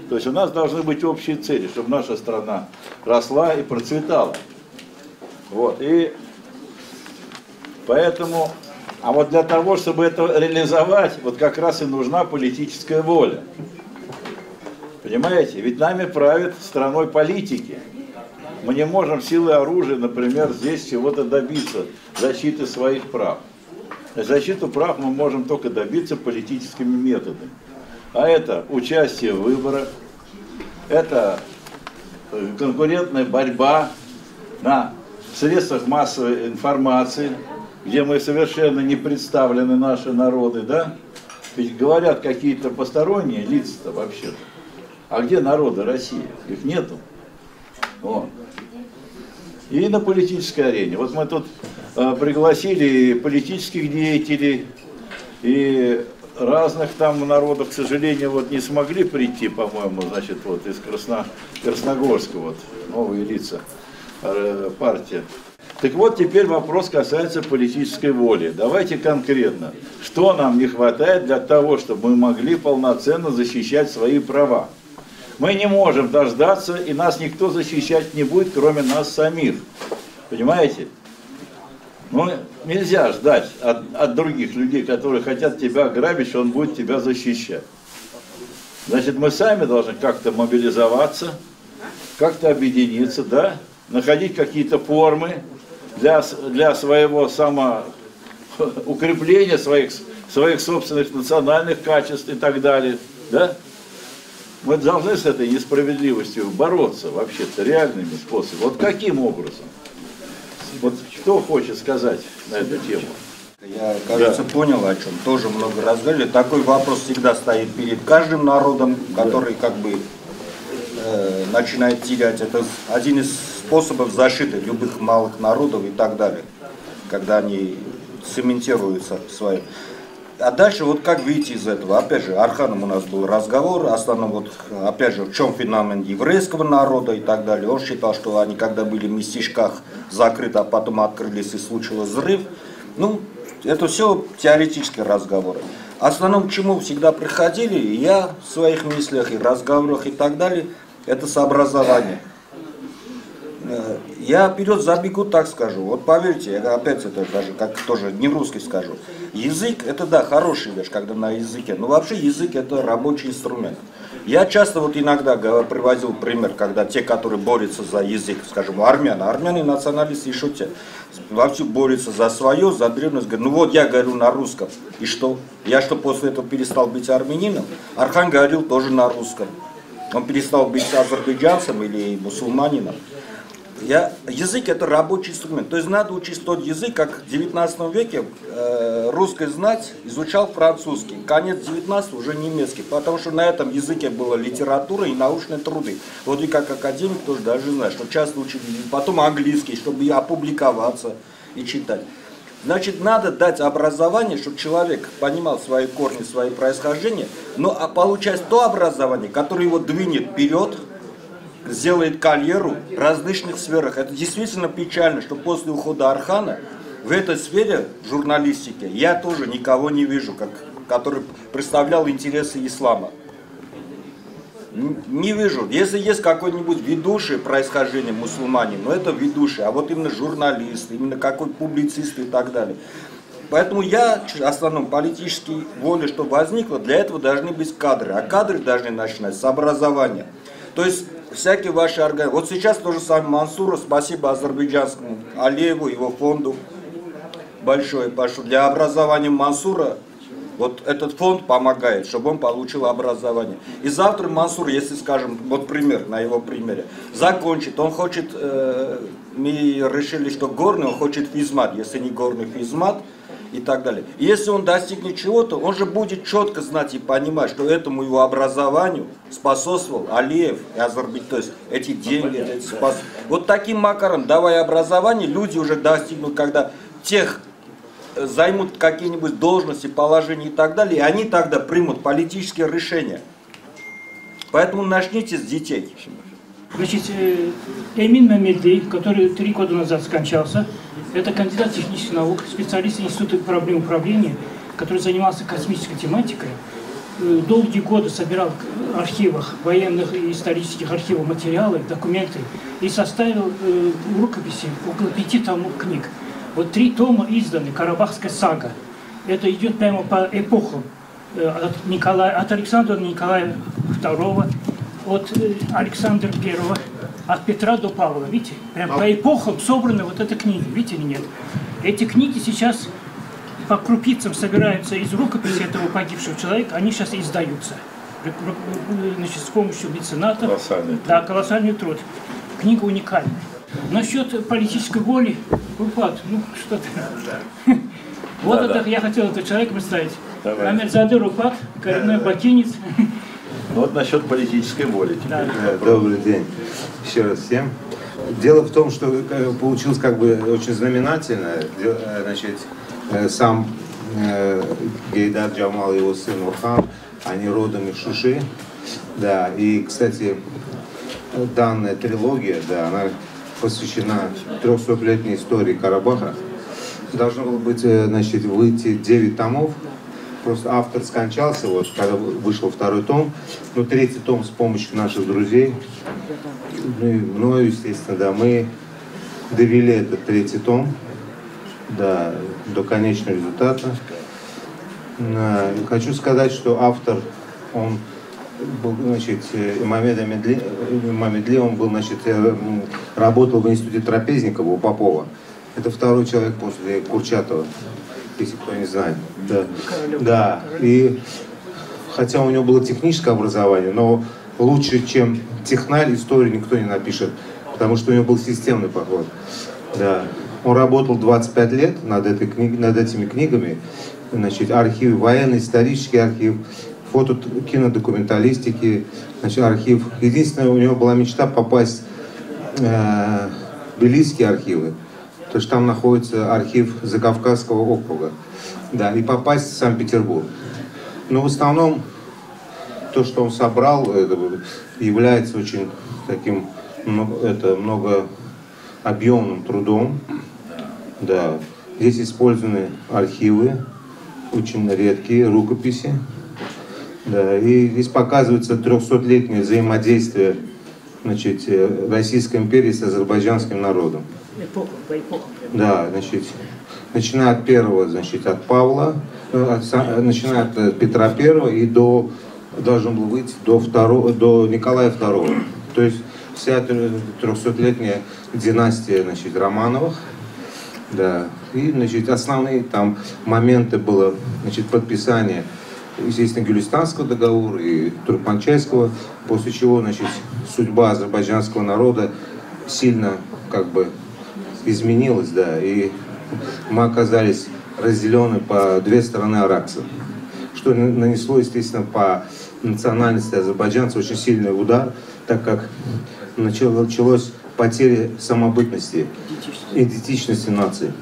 То есть у нас должны быть общие цели, чтобы наша страна росла и процветала. Вот, и поэтому, а вот для того, чтобы это реализовать, вот как раз и нужна политическая воля. Понимаете? Ведь нами правят страной политики. Мы не можем силой оружия, например, здесь чего-то добиться, защиты своих прав. Защиту прав мы можем только добиться политическими методами. А это участие в выборах, это конкурентная борьба на в средствах массовой информации, где мы совершенно не представлены, наши народы, да? Ведь говорят какие-то посторонние лица-то вообще-то. А где народы России? Их нету. Вот. И на политической арене. Вот мы тут пригласили политических деятелей, и разных там народов, к сожалению, вот не смогли прийти, по-моему, значит, вот из Красногорска, вот, новые лица, партия. Так вот, теперь вопрос касается политической воли. Давайте конкретно, что нам не хватает для того, чтобы мы могли полноценно защищать свои права. Мы не можем дождаться, и нас никто защищать не будет, кроме нас самих. Понимаете? Ну, нельзя ждать от других людей, которые хотят тебя грабить, что он будет тебя защищать. Значит, мы сами должны как-то мобилизоваться, как-то объединиться, да? Находить какие-то формы для своего самоукрепления, своих собственных национальных качеств и так далее, да? Мы должны с этой несправедливостью бороться вообще-то реальными способами. Вот каким образом? Вот кто хочет сказать на эту тему? Я, кажется, понял, о чем. Тоже много раз говорили. Такой вопрос всегда стоит перед каждым народом, который как бы начинает терять. Это один из способов защиты любых малых народов и так далее, когда они цементируются в своем. А дальше вот как выйти из этого? Опять же, Арханом у нас был разговор, основном вот, опять же, в чем феномен еврейского народа и так далее. Он считал, что они когда были в местечках закрыты, а потом открылись и случился взрыв. Ну, это все теоретические разговоры. Основном, к чему всегда приходили, и я в своих мыслях и разговорах и так далее, это с образованием. Я вперед забегу, так скажу. Вот поверьте, я опять это даже как тоже не русский скажу. Язык это да, хорошая вещь, когда на языке. Но вообще язык это рабочий инструмент. Я часто вот иногда приводил пример, когда те, которые борются за язык, скажем, армяне националисты еще те, вовсю борются за свое, за древность. Говорят, ну вот я говорю на русском, и что? Я что, после этого перестал быть армянином? Архан говорил тоже на русском. Он перестал быть азербайджанцем или мусульманином. Язык это рабочий инструмент. То есть надо учить тот язык, как в 19 веке русская знать изучал французский. Конец 19 уже немецкий. Потому что на этом языке была литература и научные труды. Вот и как академик тоже даже знаешь, что часто учили. Потом английский, чтобы и опубликоваться и читать. Значит, надо дать образование, чтобы человек понимал свои корни, свои происхождения, но получать то образование, которое его двинет вперед, сделает карьеру в различных сферах. Это действительно печально, что после ухода Архана в этой сфере журналистики я тоже никого не вижу, который представлял интересы ислама. Не вижу. Если есть какой-нибудь ведущий происхождение мусульманин, но это ведущий, а вот именно журналист, именно какой публицист и так далее. Поэтому я, в основном, политической воле, что возникло, для этого должны быть кадры. А кадры должны начинать с образования. То есть всякие ваши организации. Вот сейчас тоже самое Мансуру, спасибо азербайджанскому Алиеву, его фонду большое, потому что для образования Мансура вот этот фонд помогает, чтобы он получил образование. И завтра Мансур, если скажем, вот пример, на его примере, закончит, он хочет, мы решили, что горный, он хочет физмат, если не горный физмат, и так далее. И если он достигнет чего-то, он же будет четко знать и понимать, что этому его образованию способствовал Алиев и Азербайджан. То есть эти деньги, вот таким макаром, давая образование, люди уже достигнут, когда тех займут какие-нибудь должности, положения и так далее, и они тогда примут политические решения. Поэтому начните с детей. Значит, Эмин Мамедли, который 3 года назад скончался, это кандидат технических наук, специалист Института проблем управления, который занимался космической тематикой. Долгие годы собирал в архивах, военных и исторических архивах материалы, документы и составил рукописи около 5 томов книг. Вот 3 тома изданы, Карабахская сага. Это идет прямо по эпохам. От Александра Николая II, от Александра I, от Петра до Павла, видите? Прям по эпохам собраны вот эти книги, видите или нет? Эти книги сейчас по крупицам собираются из рукописи этого погибшего человека, они сейчас издаются. Значит, с помощью мецената. Колоссальный труд. Да, колоссальный труд. Книга уникальная. Насчет политической воли, Урфат, ну что-то. Вот это я хотел этого человека представить. Амирзаде Урфат, коренной бакинец. Вот насчет политической воли теперь. Добрый день еще раз всем. Дело в том, что получилось как бы очень знаменательно. Значит, сам Гейдар Джамал и его сын Орхан, они родом из Шуши. Да, и, кстати, данная трилогия, да, она посвящена 300-летней истории Карабаха. Должно было быть, значит, выйти 9 томов. Просто автор скончался, вот, когда вышел второй том. Но третий том с помощью наших друзей, ну и мною, естественно, да, мы довели этот третий том, да, до конечного результата. Хочу сказать, что автор, он был, значит, Имамед Амедли, он был, значит, работал в институте трапезников у Попова. Это второй человек после Курчатова, если кто не знает. Да. Да. И хотя у него было техническое образование, но лучше, чем технарь, историю никто не напишет, потому что у него был системный подход. Да. Он работал 25 лет над этими книгами. Значит, архив, военно-исторический архив, кинодокументалистики, значит, архив. Единственное, у него была мечта попасть в Белийские архивы, потому что там находится архив Закавказского округа, да, и попасть в Санкт-Петербург. Но в основном то, что он собрал, это является очень таким многообъемным трудом. Да. Здесь использованы архивы, очень редкие рукописи. Да. И здесь показывается 300-летнее взаимодействие, значит, Российской империи с азербайджанским народом. Да, значит, начиная от первого, значит, от Павла, начиная от Петра I и должен был выйти до Николая II. То есть вся 300-летняя династия, значит, Романовых. Да. И, значит, основные там моменты было, значит, подписание, естественно, Гюлистанского договора и Туркманчайского, после чего, значит, судьба азербайджанского народа сильно, как бы, изменилась, да, и мы оказались разделены по две стороны Аракса, что нанесло, естественно, по национальности азербайджанцев очень сильный удар, так как началось потеря самобытности, идентичности нации.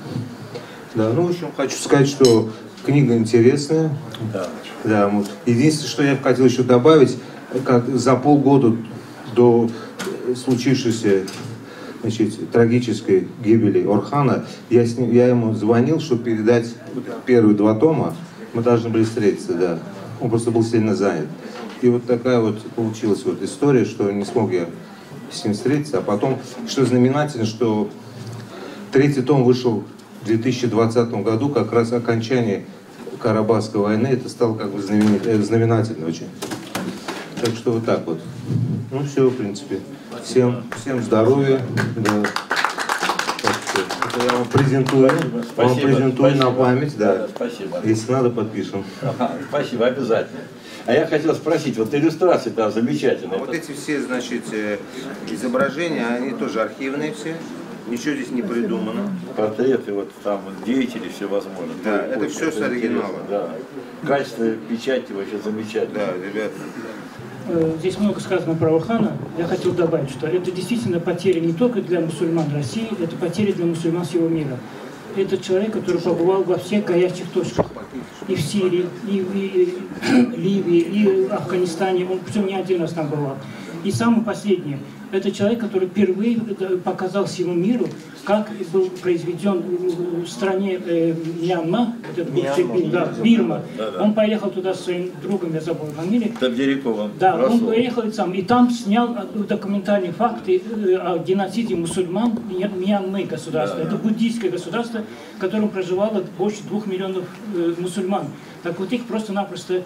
Да, ну, в общем, хочу сказать, что книга интересная. Да, вот. Единственное, что я хотел еще добавить, как за полгода до случившейся, значит, трагической гибели Орхана, я ему звонил, чтобы передать первые 2 тома. Мы должны были встретиться, да. Он просто был сильно занят. И вот такая вот получилась вот история, что не смог я с ним встретиться. А потом, что знаменательно, что 3-й том вышел в 2020 году, как раз окончание Карабахской войны. Это стало как бы знаменательно очень. Так что вот так вот. Ну все, в принципе. Всем здоровья. Да. Это я вам презентую. Спасибо. На память, да. Спасибо. Если надо, подпишем. Спасибо, обязательно. А я хотел спросить, вот иллюстрации там замечательные. Вот эти все, значит, изображения, они тоже архивные все. Ничего здесь не придумано. Портреты, вот там вот, деятели всевозможные. Да, это все с оригинала. Да. Качество печати вообще замечательно. Да, ребята. Здесь много сказано про Орхана. Я хотел добавить, что это действительно потеря не только для мусульман России, это потеря для мусульман всего мира. Это человек, который побывал во всех горячих точках. И в Сирии, и в Ливии, и в Афганистане. Он причем не один раз там бывал. И самое последнее. Это человек, который впервые показал всему миру, как был произведен в стране Мьянма, Бирма. Он поехал туда со своим другом, я забыл фамилию. Да, он поехал сам, и там снял документальные факты о геноциде мусульман Мьянмы государства. Это буддийское государство, в котором проживало больше 2 миллионов мусульман. Так вот их просто-напросто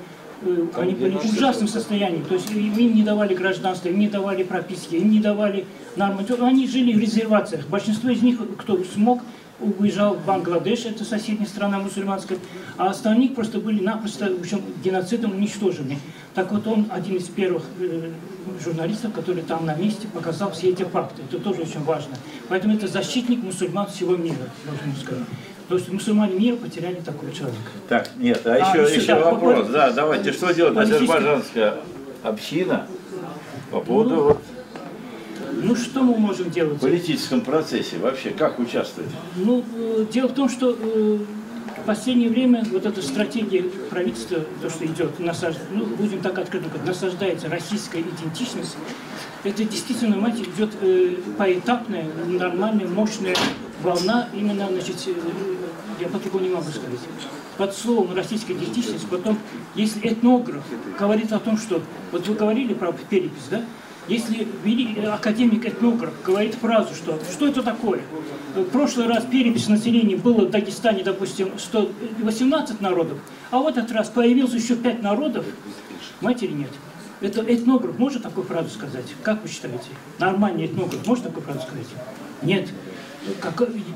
они были в ужасном состоянии. То есть им не давали гражданства, им не давали прописки, им не давали нормы. Они жили в резервациях. Большинство из них, кто смог, уезжал в Бангладеш, это соседняя страна мусульманская, а остальных просто были напросто геноцидом уничтожены. Так вот он один из первых журналистов, который там на месте показал все эти факты. Это тоже очень важно. Поэтому это защитник мусульман всего мира, можно сказать. То есть мусульмане мира потеряли такого человека. Так, нет, еще вопрос. Да, давайте, что делает азербайджанская община по поводу ну, что мы можем делать? В политическом процессе вообще, как участвовать? Ну, дело в том, что в последнее время вот эта стратегия правительства, то, что идет, ну, будем так открыто говорить, насаждается российская идентичность, это действительно, знаете, идет поэтапная, нормальная, мощная волна, именно, значит, я по-другому не могу сказать. Под словом российская идентичность, потом, если этнограф говорит о том, что, вот вы говорили про перепись, да? Если академик-этнограф говорит фразу, что это такое? В прошлый раз перепись населения было в Дагестане, допустим, 118 народов, а в этот раз появилось еще 5 народов, понимаете или нет? Это этнограф может такую фразу сказать? Как вы считаете? Нормальный этнограф может такую фразу сказать? Нет.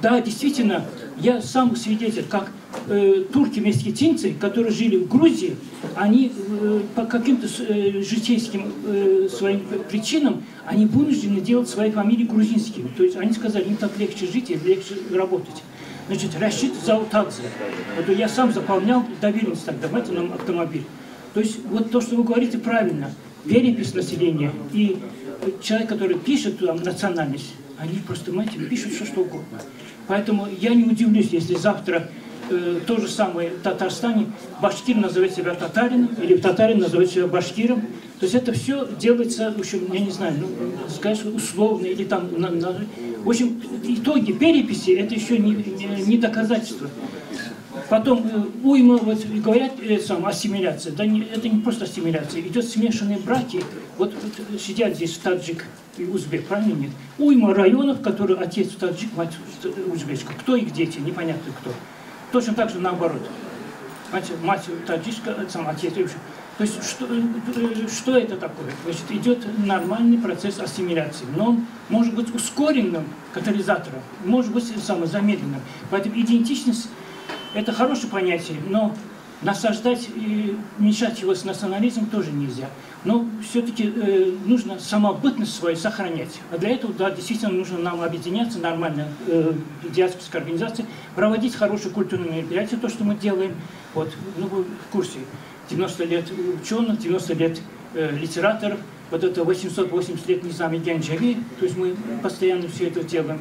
Да, действительно, я сам свидетель, как турки-месхетинцы, которые жили в Грузии, они по каким-то житейским своим причинам, они вынуждены делать свои фамилии грузинскими. То есть они сказали, им так легче жить и легче работать. Значит, Рашид Заутадзе. Вот я сам заполнял доверенность тогда, знаете, нам автомобиль. То есть вот то, что вы говорите, правильно. Перепись населения и человек, который пишет там национальность, они просто, знаете, пишут все, что угодно. Поэтому я не удивлюсь, если завтра то же самое в Татарстане башкир называет себя татарином, или татарин называет себя башкиром. То есть это все делается, в общем, я не знаю, ну, сказать, условно, или там... В общем, итоги переписи, это еще не доказательство. Потом уйма, вот говорят, ассимиляция. Да не, это не просто ассимиляция, идет смешанные браки. Вот сидят здесь таджик и узбек, правильно нет? Уйма районов, которые отец таджик, мать узбечка. Кто их дети, непонятно кто. Точно так же наоборот. Мать таджичка, сам отец. То есть что это такое? Значит, идет нормальный процесс ассимиляции, но он может быть ускоренным катализатором, может быть замедленным. Поэтому идентичность — это хорошее понятие, но насаждать и мешать его с национализмом тоже нельзя. Но все-таки нужно самобытность свою сохранять. А для этого, да, действительно нужно нам объединяться, нормально, диаспорская организация, проводить хорошие культурные мероприятия, то, что мы делаем. Вот, ну, вы в курсе, 90 лет ученых, 90 лет литераторов, вот это 880 лет Низами Гянджави, то есть мы постоянно все это делаем.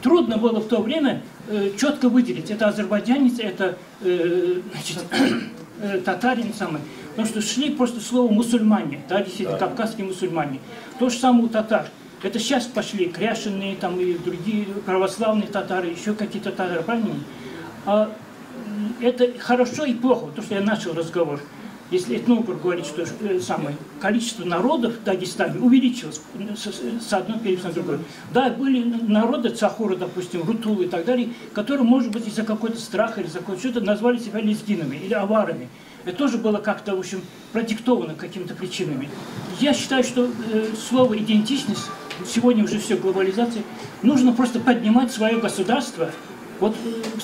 Трудно было в то время четко выделить, это азербайджанец, это татарин самый. Потому что шли просто слово мусульмане, да, действительно, кавказские мусульмане. То же самое у татар. Это сейчас пошли кряшенные там и другие православные татары, еще какие-то татары, правильно? А это хорошо и плохо, то, что я начал разговор. Если этнограф говорит, что самое количество народов в Дагестане увеличилось с одной переписи на другой. Да, были народы, цахуры, допустим, рутулы и так далее, которые, может быть, из-за какой-то страха или из-за какого-то назвали себя лезгинами или аварами. Это тоже было как-то, в общем, продиктовано какими-то причинами. Я считаю, что слово «идентичность», сегодня уже все глобализация, нужно просто поднимать свое государство. Вот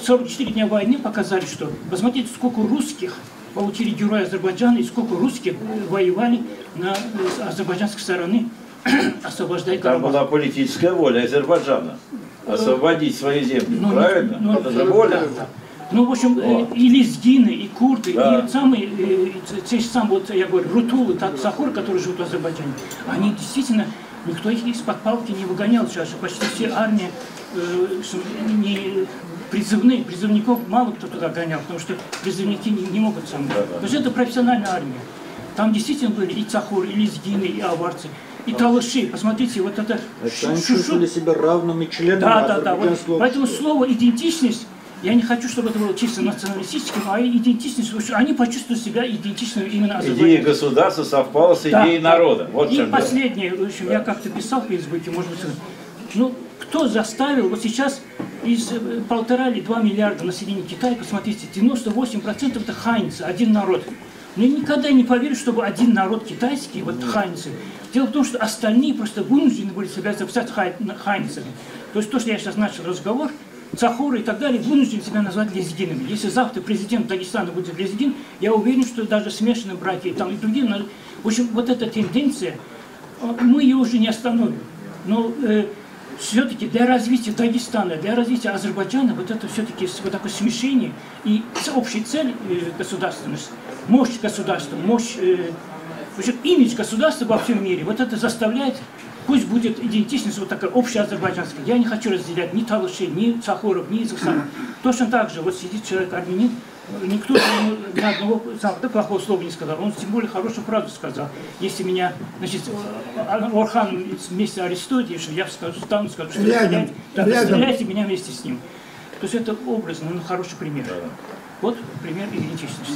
44 дня войны показали, что, посмотрите, сколько русских получили герои Азербайджана и сколько русских воевали на азербайджанской стороне, освобождая Карабах. Там была политическая воля Азербайджана освободить свои земли, правильно? Это же воля. Ну, в общем, и лезгины, и курды, да. И самые, те же самые, вот я говорю, рутулы, цахуры, которые живут в Азербайджане, они действительно, никто их из-под палки не выгонял сейчас, почти все армии призывные, призывников мало кто туда гонял, потому что призывники не могут сами. Да. То есть это профессиональная армия. Там действительно были и цахуры, и лезгины, и аварцы, и талыши. Посмотрите, вот это... Они чувствовали себя равными членами азербайджанского общества. Поэтому слово «идентичность», я не хочу, чтобы это было чисто националистическим, а идентичность, они почувствовали себя идентичными именно азербайджанцами. Идея государства совпала с идеей народа. Вот и последнее, в общем, я как-то писал в Фейсбуке, может быть, ну, кто заставил, вот сейчас из 1,5 или 2 миллиарда населения Китая, посмотрите, 98% это ханьцы, один народ. Но я никогда не поверю, чтобы один народ китайский, вот хайнцы. Дело в том, что остальные просто вынуждены были себя записать хайнцами. То есть то, что я сейчас начал разговор, цахоры и так далее, вынуждены себя назвать лезгинами. Если завтра президент Дагестана будет лезгин, я уверен, что даже смешанные братья там, и другие... В общем, вот эта тенденция, мы ее уже не остановим. Но все-таки для развития Дагестана, для развития Азербайджана, вот это все-таки вот такое смешение и общая цель государственности, мощь государства, мощь, в общем, имидж государства во всем мире, вот это заставляет, пусть будет идентичность вот такая общая азербайджанская. Я не хочу разделять ни талышей, ни цахоров, ни языков. Точно так же, вот сидит человек армянин, никто ни одного плохого слова не сказал, он тем более хорошую правду сказал. Если меня, значит, Орхан вместе арестует, я стану скажу, что стреляйте меня вместе с ним. То есть это образно, ну, хороший пример. Вот пример идентичности.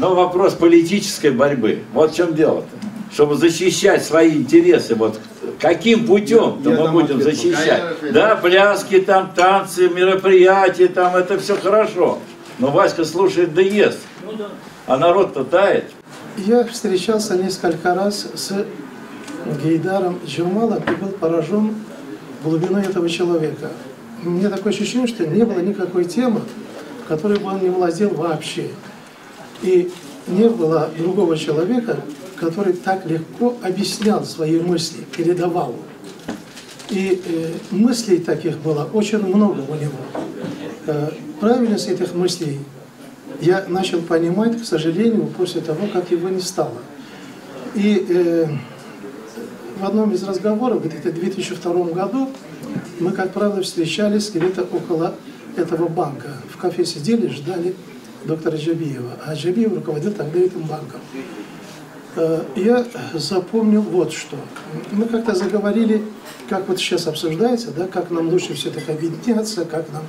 Но вопрос политической борьбы. Вот в чем дело-то. Чтобы защищать свои интересы, вот каким путем-то мы будем защищать? Да, пляски, там, танцы, мероприятия, там, это все хорошо. Но Васька слушает да ест. А народ-то тает. Я встречался несколько раз с Гейдаром Джамалом и был поражен глубиной этого человека. У меня такое ощущение, что не было никакой темы, которой бы он не владел вообще. И не было другого человека, который так легко объяснял свои мысли, передавал. И мыслей таких было очень много у него. Правильность этих мыслей я начал понимать, к сожалению, после того, как его не стало. И в одном из разговоров, где-то в 2002 году, мы, как правило, встречались где-то около этого банка. В кафе сидели, ждали доктора Джабиева. А Джабиев руководил тогда этим банком. Я запомнил вот что. Мы как-то заговорили, как вот сейчас обсуждается, да, как нам лучше все-таки объединяться, как нам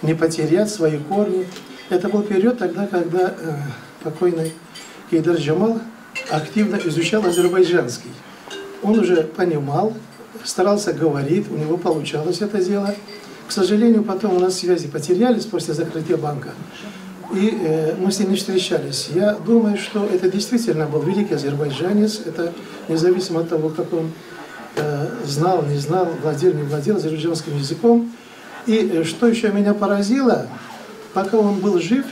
не потерять свои корни. Это был период тогда, когда покойный Гейдар Джамал активно изучал азербайджанский. Он уже понимал, старался говорить, у него получалось это дело. К сожалению, потом у нас связи потерялись после закрытия банка. И мы с ним не встречались. Я думаю, что это действительно был великий азербайджанец. Это независимо от того, как он знал, не знал, владел, не владел азербайджанским языком. И что еще меня поразило, пока он был жив,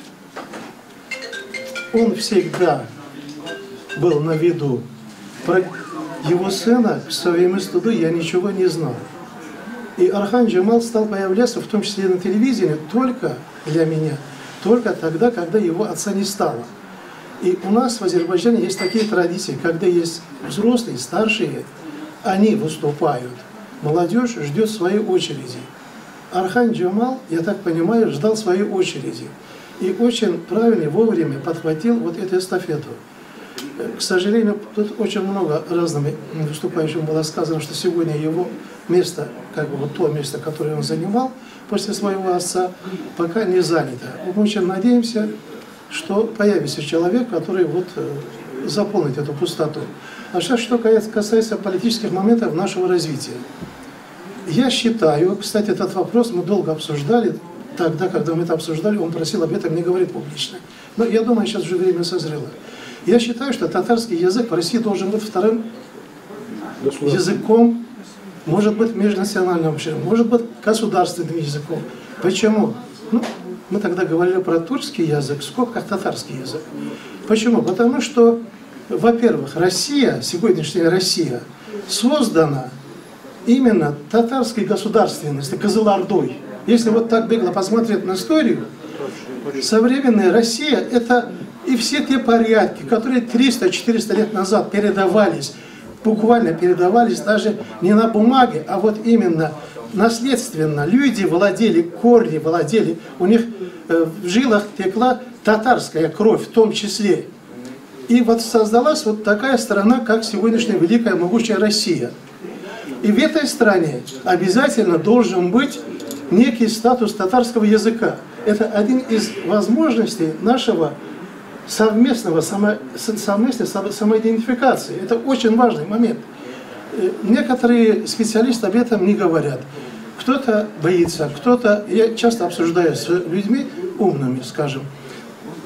он всегда был на виду. Про его сына, к своему стыду, я ничего не знал. И Орхан Джамал стал появляться, в том числе на телевидении, только для меня, только тогда, когда его отца не стало. И у нас в Азербайджане есть такие традиции, когда есть взрослые, старшие, они выступают. Молодежь ждет своей очереди. Орхан Джамал, я так понимаю, ждал своей очереди. И очень правильно, вовремя подхватил вот эту эстафету. К сожалению, тут очень много разными выступающим было сказано, что сегодня его место, как бы вот то место, которое он занимал после своего отца, пока не занято. Мы очень надеемся, что появится человек, который вот заполнит эту пустоту. А сейчас, что касается политических моментов нашего развития. Я считаю, кстати, этот вопрос мы долго обсуждали, тогда, когда мы это обсуждали, он просил об этом не говорить публично. Но я думаю, сейчас уже время созрело. Я считаю, что татарский язык в России должен быть вторым языком, может быть межнациональным, может быть государственным языком. Почему? Ну, мы тогда говорили про тюркский язык, в скобках татарский язык. Почему? Потому что, во-первых, Россия, сегодняшняя Россия, создана именно татарской государственностью, Кызыл-Ордой. Если вот так бегло посмотреть на историю, современная Россия – это и все те порядки, которые 300-400 лет назад передавались, буквально передавались даже не на бумаге, а вот именно наследственно. Люди владели, корни владели, у них в жилах текла татарская кровь в том числе. И вот создалась вот такая страна, как сегодняшняя великая могучая Россия. И в этой стране обязательно должен быть некий статус татарского языка. Это один из возможностей нашего совместной самоидентификации. Это очень важный момент. Некоторые специалисты об этом не говорят. Кто-то боится, кто-то, я часто обсуждаю с людьми умными, скажем,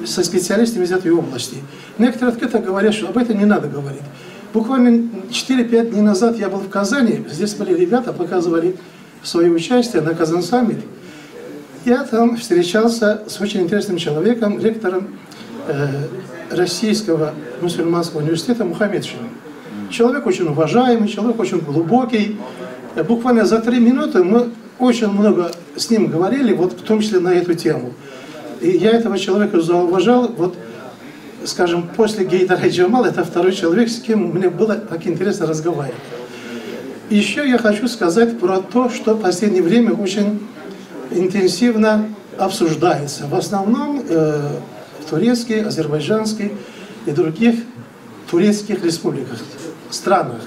со специалистами из этой области. Некоторые открыто говорят, что об этом не надо говорить. Буквально 4-5 дней назад я был в Казани, здесь были ребята, показывали свое участие на Казан Саммит. Я там встречался с очень интересным человеком, ректором Российского мусульманского университета Мухаммедшиным. Человек очень уважаемый, человек очень глубокий. Буквально за 3 минуты мы очень много с ним говорили, вот в том числе на эту тему. И я этого человека зауважал, вот, скажем, после Гейдара Джамала, это второй человек, с кем мне было так интересно разговаривать. Еще я хочу сказать про то, что в последнее время очень интенсивно обсуждается. В основном в турецкой, азербайджанской и других турецких республиках, странах.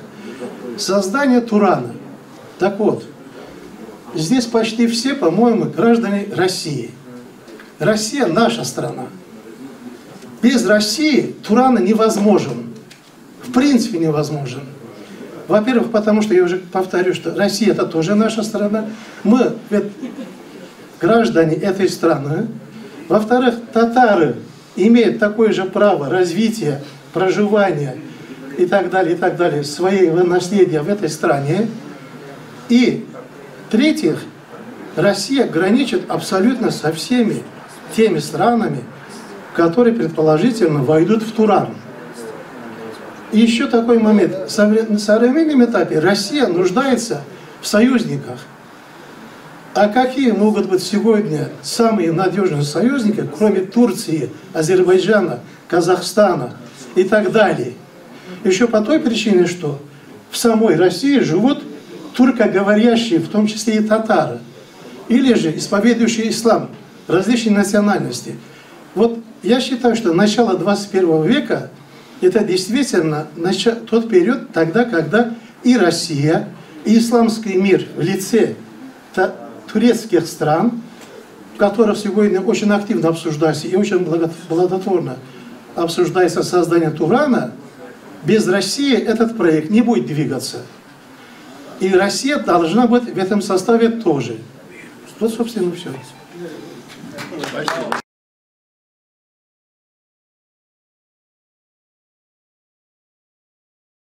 Создание Турана. Так вот, здесь почти все, по-моему, граждане России. Россия наша страна. Без России Турана невозможен. В принципе невозможен. Во-первых, потому что, я уже повторю, что Россия это тоже наша страна. Мы граждане этой страны. Во-вторых, татары имеют такое же право развития, проживания и так далее, своего наследия в этой стране. И, в-третьих, Россия граничит абсолютно со всеми теми странами, которые предположительно войдут в Туран. И еще такой момент. На современном этапе Россия нуждается в союзниках. А какие могут быть сегодня самые надежные союзники, кроме Турции, Азербайджана, Казахстана и так далее? Еще по той причине, что в самой России живут туркоговорящие, в том числе и татары, или же исповедующие ислам, различные национальности. Вот я считаю, что начало 21 века это действительно тот период, тогда, когда и Россия, и исламский мир в лице турецких стран, в которых сегодня очень активно обсуждается и очень плодотворно обсуждается создание Турана, без России этот проект не будет двигаться. И Россия должна быть в этом составе тоже. Вот, собственно, все. Спасибо.